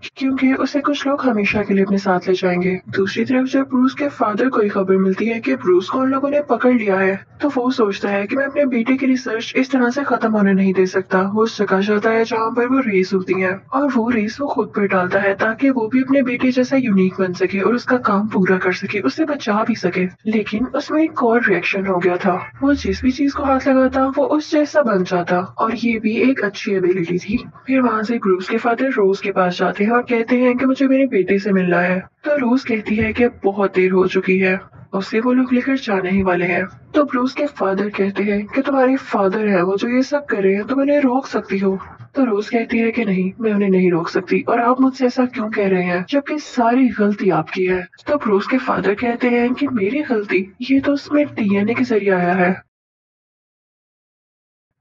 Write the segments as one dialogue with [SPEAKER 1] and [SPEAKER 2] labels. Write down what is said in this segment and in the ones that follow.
[SPEAKER 1] क्योंकि उसे कुछ लोग हमेशा के लिए अपने साथ ले जाएंगे। दूसरी तरफ जब ब्रूस के फादर को ये खबर मिलती है कि ब्रूस को उन लोगों ने पकड़ लिया है, तो वो सोचता है कि मैं अपने बेटे की रिसर्च इस तरह से खत्म होने नहीं दे सकता। वो उस जगह जाता है जहाँ पर वो रेस होती है, और वो रेस वो खुद पर डालता है ताकि वो भी अपने बेटे जैसा यूनिक बन सके और उसका काम पूरा कर सके, उसे बचा भी सके। लेकिन उसमें एक और रिएक्शन हो गया था। वो जिस भी चीज को हाथ लगाता वो उस जैसा बन जाता, और ये भी एक अच्छी एबिलिटी थी। फिर वहाँ से ब्रूस के फादर रोज के पास जाते हैं और कहते हैं कि मुझे मेरे बेटे से मिलना है। तो रोज कहती है कि अब बहुत देर हो चुकी है, उसे वो लोग लेकर जाने ही वाले हैं। तो ब्रूस के फादर कहते हैं कि तुम्हारे फादर है वो जो ये सब कर रहे हैं, तुम इन्हें रोक सकती हो। तो रोज कहती है कि नहीं, मैं उन्हें नहीं रोक सकती, और आप मुझसे ऐसा क्यों कह रहे हैं जबकि सारी गलती आपकी है। तो ब्रूस के फादर कहते हैं कि मेरी गलती, ये तो उसमें डीएनए के जरिए आया है,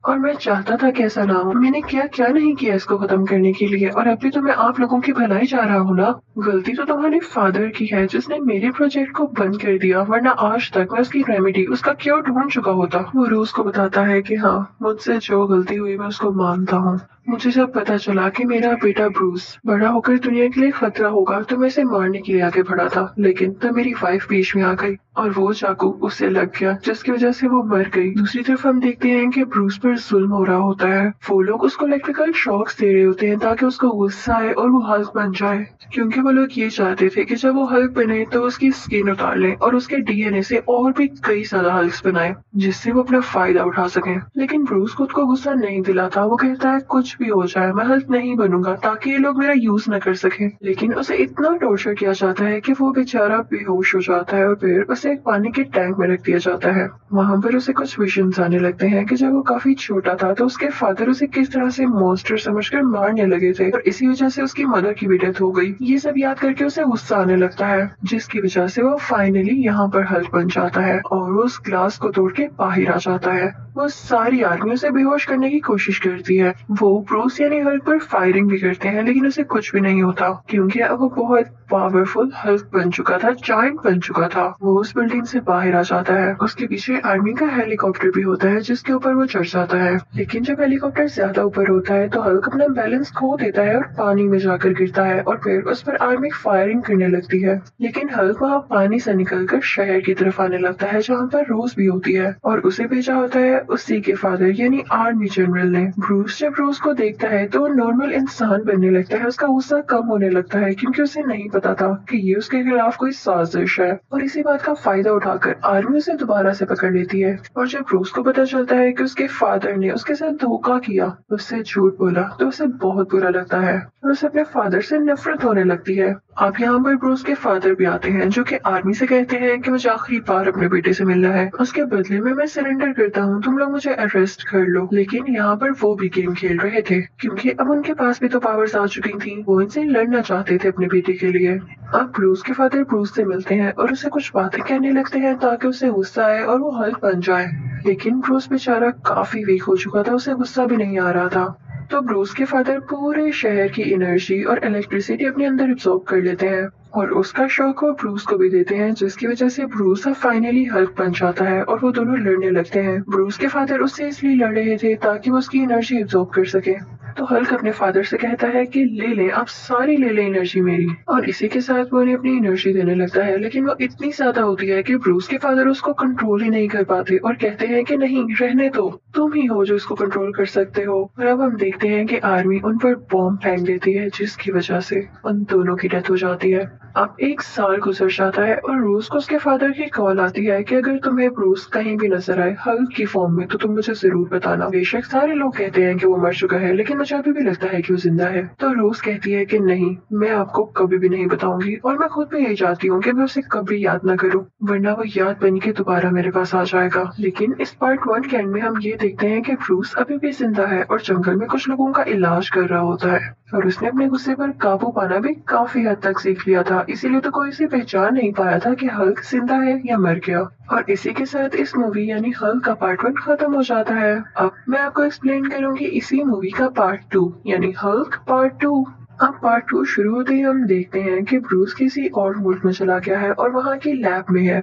[SPEAKER 1] और मैं चाहता था कि ऐसा ना हो। मैंने क्या क्या नहीं किया इसको खत्म करने के लिए, और अभी तो मैं आप लोगों की भलाई चाह रहा हूँ ना। गलती तो तुम्हारे फादर की है जिसने मेरे प्रोजेक्ट को बंद कर दिया, वरना आज तक मैं उसकी रेमेडी, उसका क्योर ढूंढ चुका होता। वो रोज को बताता है कि हाँ, मुझसे जो गलती हुई मैं उसको मानता हूँ। मुझे जब पता चला कि मेरा बेटा ब्रूस बड़ा होकर दुनिया के लिए खतरा होगा, तो मैं इसे मारने के लिए आगे बढ़ा था। लेकिन तब मेरी वाइफ बीच में आ गई और वो चाकू उससे लग गया, जिसकी वजह से वो मर गई। दूसरी तरफ हम देखते हैं कि ब्रूस पर जुल्म हो रहा होता है। वो लोग उसको इलेक्ट्रिकल शॉक्स दे रहे होते हैं ताकि उसको गुस्सा आए और वो हल्क बन जाए, क्योंकि वो लोग ये चाहते थे कि जब वो हल्क बने तो उसकी स्किन उतार ले और उसके डीएनए से और भी कई सारा हल्क्स बनाए, जिससे वो अपना फायदा उठा सके। लेकिन ब्रूस खुद को गुस्सा नहीं दिलाता। वो कहता है कुछ भी हो जाए मैं हल्क नहीं बनूंगा ताकि ये लोग मेरा यूज न कर सके। लेकिन उसे इतना टॉर्चर किया जाता है कि वो बेचारा बेहोश हो जाता है, और फिर उसे एक पानी के टैंक में रख दिया जाता है। वहाँ पर उसे कुछ विजन्स आने लगते हैं कि जब वो काफी छोटा था तो उसके फादर उसे किस तरह से मॉन्स्टर समझकर मारने लगे थे, और इसी वजह से उसकी मदर की भी डेथ हो गई। ये सब याद करके उसे गुस्सा आने लगता है, जिसकी वजह से वो फाइनली यहाँ पर हल्क बन जाता है और वो उस ग्लास को तोड़ के बाहर आ जाता है। वो सारी आर्मी उसे बेहोश करने की कोशिश करती है। वो ब्रूस यानी हल्क पर फायरिंग भी करते हैं, लेकिन उसे कुछ भी नहीं होता, क्योंकि अब वो बहुत पावरफुल हल्क बन चुका था, जायंट बन चुका था। वो उस बिल्डिंग से बाहर आ जाता है। उसके पीछे आर्मी का हेलीकॉप्टर भी होता है जिसके ऊपर वो चढ़ जाता है। लेकिन जब हेलीकॉप्टर ज्यादा ऊपर होता है तो हल्क अपना बैलेंस खो देता है और पानी में जाकर गिरता है, और फिर उस पर आर्मी फायरिंग करने लगती है। लेकिन हल्क वहाँ पानी से निकलकर शहर की तरफ आने लगता है जहाँ पर रोज भी होती है, और उसे भेजा होता है उसी के फादर यानी आर्मी जनरल ने। ब्रूस जब रोज को देखता है तो वो नॉर्मल इंसान बनने लगता है। उसका गुस्सा कम होने लगता है क्योंकि उसे नहीं पता था कि ये उसके खिलाफ कोई साजिश है, और इसी बात का फायदा उठाकर आर्मी उसे दोबारा से पकड़ लेती है। और जब ब्रूस को पता चलता है कि उसके फादर ने उसके साथ धोखा किया, उससे झूठ बोला, तो उसे बहुत बुरा लगता है और उसे अपने फादर से नफरत होने लगती है। अब यहाँ पर ब्रूस के फादर भी आते हैं जो कि आर्मी से कहते हैं कि मुझे आखिरी बार अपने बेटे से मिलना है, उसके बदले में मैं सरेंडर करता हूँ, तुम लोग मुझे अरेस्ट कर लो। लेकिन यहाँ पर वो भी गेम खेल रहे थे क्योंकि अब उनके पास भी तो पावर्स आ चुकी थी। वो इनसे लड़ना चाहते थे अपने बेटे के लिए। अब ब्रूस के फादर ब्रूस से मिलते हैं और उसे कुछ बातें कहने लगते हैं ताकि उसे गुस्सा आए और वो हल्क बन जाए। लेकिन ब्रूस बेचारा काफी वीक हो चुका था, उसे गुस्सा भी नहीं आ रहा था। तो ब्रूस के फादर पूरे शहर की एनर्जी और इलेक्ट्रिसिटी अपने अंदर एब्सॉर्ब कर लेते हैं, और उसका शौक वो ब्रूस को भी देते हैं, जिसकी वजह से ब्रूस अब फाइनली हल्क बन जाता है और वो दोनों लड़ने लगते हैं। ब्रूस के फादर उससे इसलिए लड़ रहे थे ताकि वो उसकी एनर्जी एब्सॉर्ब कर सके। तो हल्क अपने फादर से कहता है कि ले ले, आप सारी ले ले एनर्जी मेरी, और इसी के साथ वो उन्हें अपनी एनर्जी देने लगता है। लेकिन वो इतनी ज्यादा होती है कि ब्रूस के फादर उसको कंट्रोल ही नहीं कर पाते और कहते हैं कि नहीं, रहने दो, तुम ही हो जो इसको कंट्रोल कर सकते हो। और अब हम देखते हैं कि आर्मी उन पर बॉम्ब फेंक देती है, जिसकी वजह से उन दोनों की डेथ हो जाती है। अब एक साल गुजर जाता है और रोज को उसके फादर की कॉल आती है कि अगर तुम्हें ब्रूस कहीं भी नजर आए हल्क की फॉर्म में तो तुम मुझे जरूर बताना। बेशक सारे लोग कहते हैं कि वो मर चुका है, लेकिन मुझे अभी भी लगता है कि वो जिंदा है। तो रोज कहती है कि नहीं, मैं आपको कभी भी नहीं बताऊंगी, और मैं खुद भी यही चाहती हूँ कि मैं उसे कभी याद न करूँ, वरना वो याद बन के दोबारा मेरे पास आ जाएगा। लेकिन इस पार्ट 1 के एंड में हम ये देखते हैं कि ब्रूस अभी भी जिंदा है और जंगल में कुछ लोगों का इलाज कर रहा होता है, और उसने अपने गुस्से पर काबू पाना भी काफी हद तक सीख लिया था। इसीलिए तो कोई इसे पहचान नहीं पाया था कि हल्क जिंदा है या मर गया। और इसी के साथ इस मूवी यानी हल्क का पार्ट 1 खत्म हो जाता है। अब मैं आपको एक्सप्लेन करूंगी इसी मूवी का पार्ट 2 यानी हल्क पार्ट 2। अब पार्ट 2 शुरू होते ही हम देखते हैं कि ब्रूस किसी और मुल्क में चला गया है और वहाँ की लैब में है,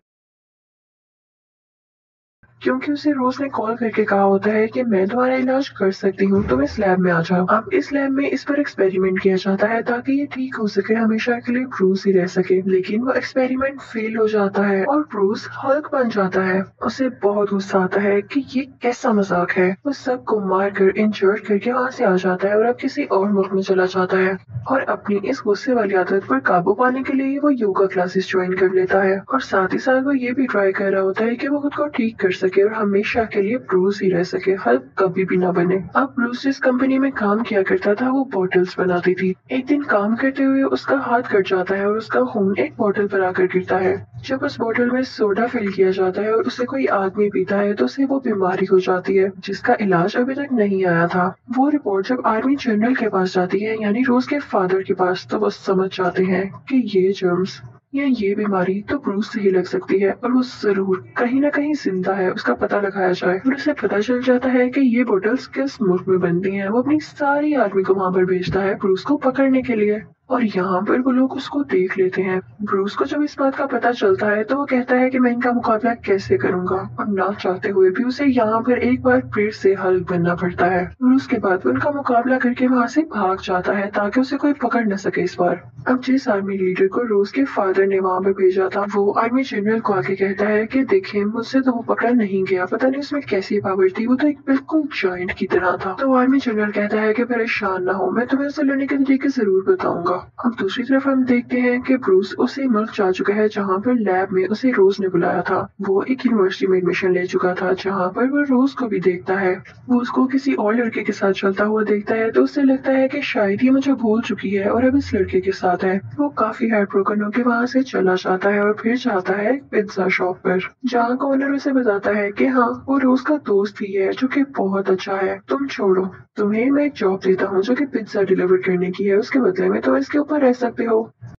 [SPEAKER 1] क्योंकि उसे रोज ने कॉल करके कहा होता है कि मैं तुम्हारा इलाज कर सकती हूँ, तुम इस लैब में आ जाओ। अब इस लैब में इस पर एक्सपेरिमेंट किया जाता है ताकि ये ठीक हो सके, हमेशा के लिए ब्रूस ही रह सके। लेकिन वो एक्सपेरिमेंट फेल हो जाता है और ब्रूस हल्क बन जाता है। उसे बहुत गुस्सा आता है कि ये कैसा मजाक है। वो सबको मार कर इंजर्ड करके वहाँ से आ जाता है और अब किसी और मुल्क में चला जाता है। और अपनी इस गुस्से वाली आदत पर काबू पाने के लिए वो योगा क्लासेस ज्वाइन कर लेता है और साथ ही साथ वो ये भी ट्राई कर रहा होता है कि वो खुद को ठीक कर सके और हमेशा के लिए ब्रूस ही रह सके, हल्क कभी भी ना बने। अब ब्रूस जिस कंपनी में काम किया करता था वो बॉटल्स बनाती थी। एक दिन काम करते हुए उसका हाथ कट जाता है और उसका खून एक बोतल पर आकर गिरता है। जब उस बोतल में सोडा फिल किया जाता है और उसे कोई आदमी पीता है तो उसे वो बीमारी हो जाती है जिसका इलाज अभी तक नहीं आया था। वो रिपोर्ट जब आर्मी जनरल के पास जाती है, यानी रोज के फादर के पास, तो वो समझ जाते हैं कि ये जर्म्स या ये बीमारी तो ब्रूस से ही लग सकती है और वो जरूर कहीं ना कहीं जिंदा है, उसका पता लगाया जाए। और उसे पता चल जाता है कि ये बोतल्स किस मुल्क में बनती हैं। वो अपनी सारी आर्मी को वहां पर भेजता है ब्रूस को पकड़ने के लिए और यहाँ पर वो लोग उसको देख लेते हैं। ब्रूस को जब इस बात का पता चलता है तो वो कहता है कि मैं इनका मुकाबला कैसे करूंगा, और ना चाहते हुए भी उसे यहाँ पर एक बार फिर से हल्क बनना पड़ता है। और उसके बाद वो उनका मुकाबला करके वहाँ से भाग जाता है ताकि उसे कोई पकड़ न सके इस बार। अब जिस आर्मी लीडर को रोज के फादर ने वहाँ पे भेजा था वो आर्मी जनरल को आके कहता है कि देखिए मुझसे तो वो पकड़ा नहीं गया, पता नहीं उसमें कैसी पावर थी, वो तो एक बिल्कुल जॉइंट की तरह था। तो आर्मी जनरल कहता है कि परेशान ना हो, मैं तुम्हें उसे लड़ने के तरीके जरूर बताऊंगा। अब दूसरी तरफ हम देखते हैं कि ब्रूस उसी मुल्क जा चुका है जहाँ पर लैब में उसे रोज ने बुलाया था। वो एक यूनिवर्सिटी में एडमिशन ले चुका था जहाँ पर वो रोज को भी देखता है। वो उसको किसी और लड़के के साथ चलता हुआ देखता है तो उसे लगता है कि शायद ये मुझे भूल चुकी है और अब इस लड़के के साथ है। वो काफी हार्ट ब्रोकन होकर वहाँ से चला जाता है और फिर जाता है पिज्जा शॉप पर, जहाँ का ओनर उसे बताता है कि हाँ वो रोज का दोस्त ही है जो कि बहुत अच्छा है, तुम छोड़ो, तुम्हें मैं एक जॉब देता हूँ जो कि पिज्जा डिलीवर करने की है, उसके बदले में तो इसके ऊपर रह सकते हो।